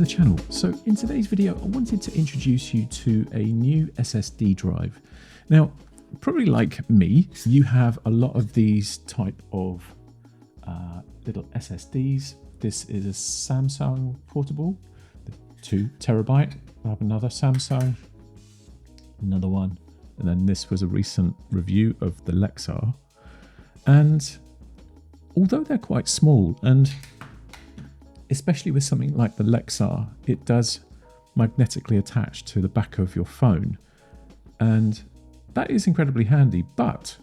to the channel. So in today's video, I wanted to introduce you to a new SSD drive. Now, probably like me, you have a lot of these type of little SSDs. This is a Samsung Portable, the 2 terabyte. I have another Samsung, another one, and then this was a recent review of the Lexar. And although they're quite small, and especially with something like the Lexar, it does magnetically attach to the back of your phone, and that is incredibly handy. But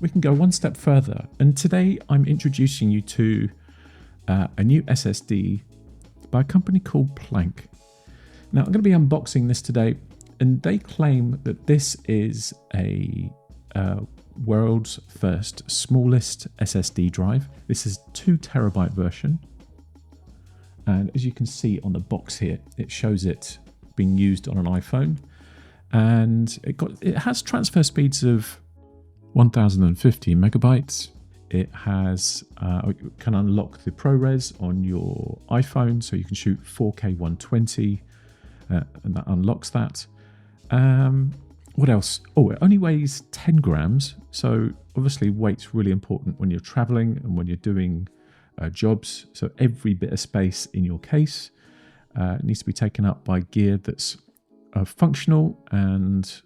we can go one step further, and today I'm introducing you to a new SSD by a company called Planck. Now I'm going to be unboxing this today, and they claim that this is a world's first smallest SSD drive. This is 2 terabyte version, and as you can see on the box here, it shows it being used on an iPhone, and it has transfer speeds of 1050 megabytes. It has it can unlock the ProRes on your iPhone, so you can shoot 4K 120, and that unlocks that. What else? Oh, it only weighs 10 grams, so obviously weight's really important when you're traveling and when you're doing jobs. So every bit of space in your case needs to be taken up by gear that's functional and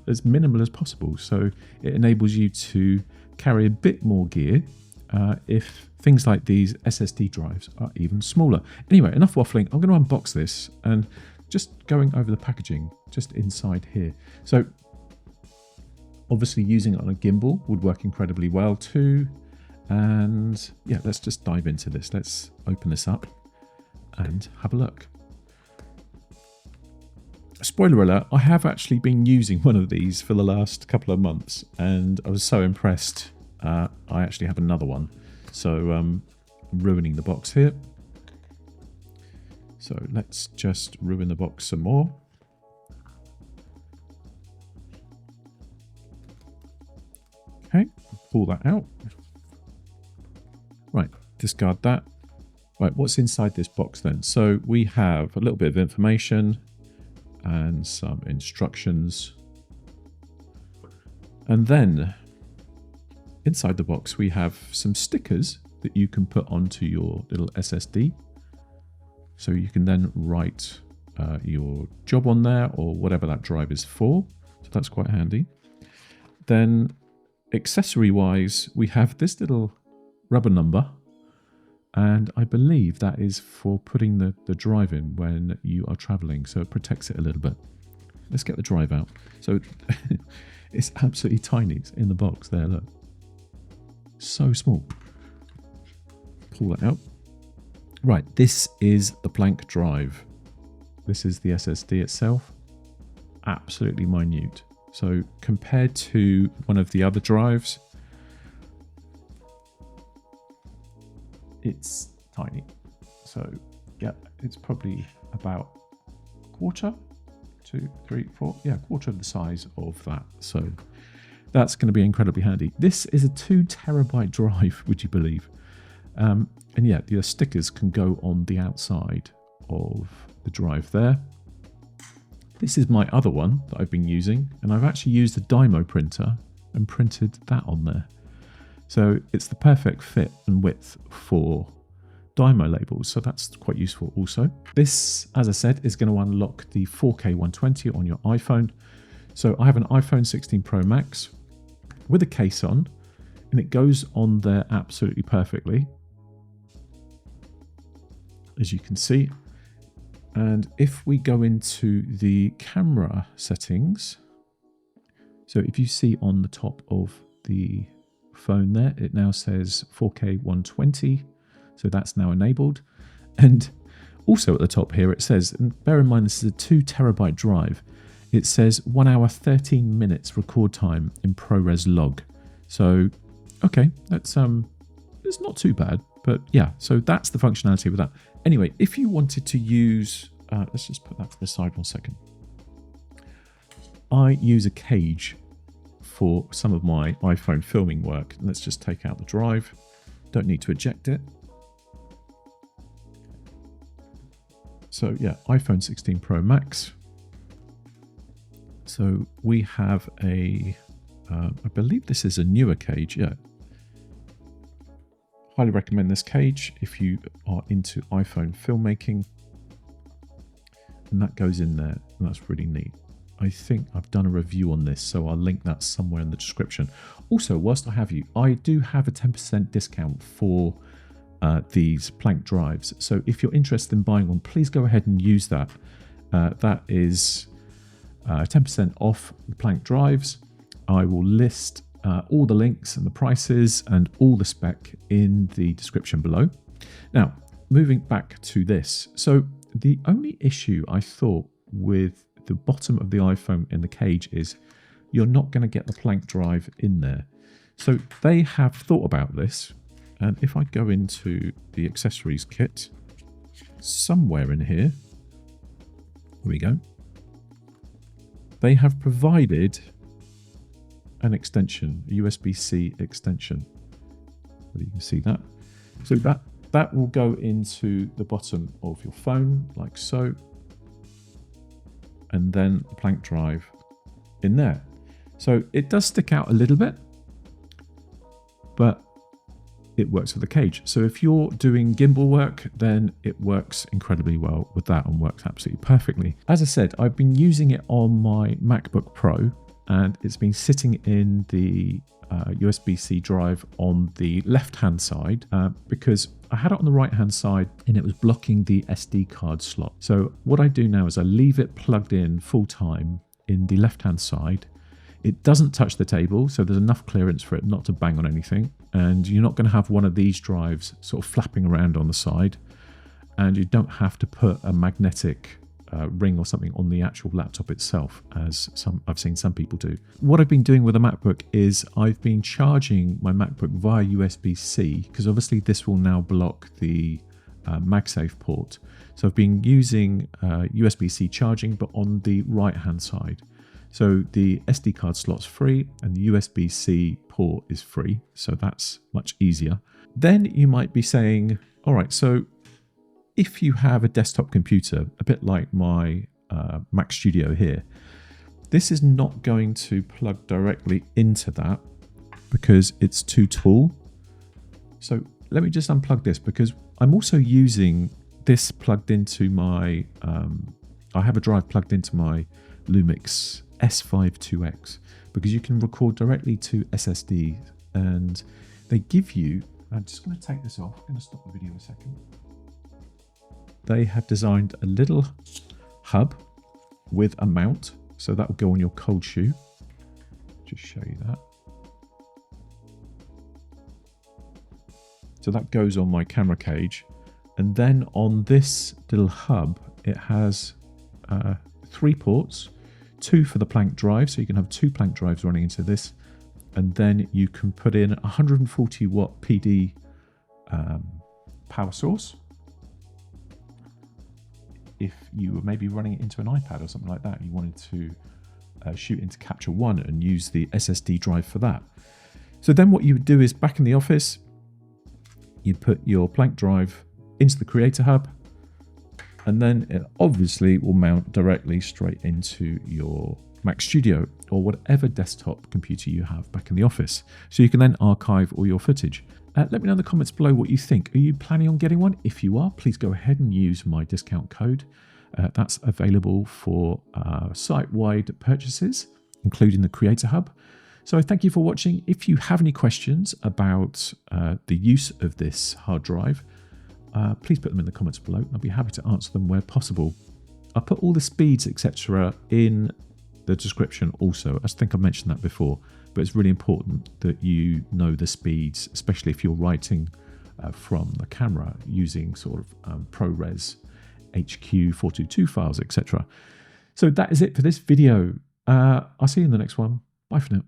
as minimal as possible. So it enables you to carry a bit more gear if things like these SSD drives are even smaller. Anyway, enough waffling. I'm going to unbox this and just going over the packaging just inside here. So obviously using it on a gimbal would work incredibly well too. And yeah, let's just dive into this. Let's open this up and have a look. Spoiler alert, I have actually been using one of these for the last couple of months, and I was so impressed. I actually have another one. So I'm ruining the box here. So let's just ruin the box some more. Okay, pull that out. Right, discard that. Right, what's inside this box then? So we have a little bit of information and some instructions. And then inside the box, we have some stickers that you can put onto your little SSD. So you can then write your job on there or whatever that drive is for. So that's quite handy. Then accessory wise, we have this little rubber number, and I believe that is for putting the drive in when you are traveling, so it protects it a little bit. Let's get the drive out. So it's absolutely tiny. It's in the box there, look. So small. Pull that out. Right, this is the Planck drive. This is the SSD itself. Absolutely minute. So compared to one of the other drives, it's tiny. So yeah, it's probably about a quarter, 2, 3, 4, yeah, quarter of the size of that. So that's going to be incredibly handy. This is a 2 terabyte drive, would you believe? And yeah, the stickers can go on the outside of the drive there. This is my other one that I've been using, and I've actually used a Dymo printer and printed that on there. So it's the perfect fit and width for Dymo labels, so that's quite useful also. This, as I said, is going to unlock the 4K 120 on your iPhone. So I have an iPhone 16 Pro Max with a case on, and it goes on there absolutely perfectly, as you can see. And if we go into the camera settings, so if you see on the top of the phone there, it now says 4K 120, so that's now enabled. And also at the top here it says, and bear in mind this is a 2 terabyte drive, it says 1 hour 13 minutes record time in ProRes log. So okay, that's it's not too bad, but yeah, so that's the functionality with that. Anyway, if you wanted to use let's just put that to the side 1 second. I use a cage for some of my iPhone filming work. Let's just take out the drive. Don't need to eject it. So yeah, iPhone 16 Pro Max. So we have a, I believe this is a newer cage, yeah. Highly recommend this cage if you are into iPhone filmmaking. And that goes in there, and that's really neat. I think I've done a review on this, so I'll link that somewhere in the description. Also, whilst I have you, I do have a 10% discount for these Planck drives. So if you're interested in buying one, please go ahead and use that. That is 10% off the Planck drives. I will list all the links and the prices and all the spec in the description below. Now, moving back to this. So the only issue I thought with the bottom of the iPhone in the cage is you're not going to get the Planck drive in there. So they have thought about this. And if I go into the accessories kit, somewhere in here we go. They have provided an extension, a USB-C extension. You can see that. So that will go into the bottom of your phone, like so. And then the Planck drive in there. So it does stick out a little bit, but it works with the cage. So if you're doing gimbal work, then it works incredibly well with that and works absolutely perfectly. As I said, I've been using it on my MacBook Pro, and it's been sitting in the USB-C drive on the left-hand side because I had it on the right-hand side and it was blocking the SD card slot. So what I do now is I leave it plugged in full-time in the left-hand side. It doesn't touch the table, so there's enough clearance for it not to bang on anything. And you're not going to have one of these drives sort of flapping around on the side. And you don't have to put a magnetic ring or something on the actual laptop itself, as I've seen some people do. What I've been doing with the MacBook is I've been charging my MacBook via USB-C, because obviously this will now block the MagSafe port. So I've been using USB-C charging, but on the right-hand side. So the SD card slot's free and the USB-C port is free, so that's much easier. Then you might be saying, all right, so if you have a desktop computer, a bit like my Mac Studio here, this is not going to plug directly into that because it's too tall. So let me just unplug this, because I'm also using this plugged into my, I have a drive plugged into my Lumix S5IIX, because you can record directly to SSD, and they give you, I'm just going to take this off, I'm going to stop the video a second. They have designed a little hub with a mount, so that will go on your cold shoe. Just show you that. So that goes on my camera cage, and then on this little hub it has 3 ports, 2 for the Planck drive, so you can have 2 Planck drives running into this, and then you can put in a 140 watt PD power source. If you were maybe running it into an iPad or something like that, you wanted to shoot into Capture One and use the SSD drive for that. So then what you would do is, back in the office, you'd put your Planck drive into the Creator Hub, and then it obviously will mount directly straight into your Mac Studio or whatever desktop computer you have back in the office. So you can then archive all your footage. Let me know in the comments below what you think. Are you planning on getting one? If you are, please go ahead and use my discount code. That's available for site-wide purchases, including the Creator Hub. So thank you for watching. If you have any questions about the use of this hard drive, please put them in the comments below. I'll be happy to answer them where possible. I'll put all the speeds, etc. in the description also. I think I mentioned that before, but it's really important that you know the speeds, especially if you're writing from the camera using sort of ProRes, HQ 422 files, etc. So that is it for this video. I'll see you in the next one. Bye for now.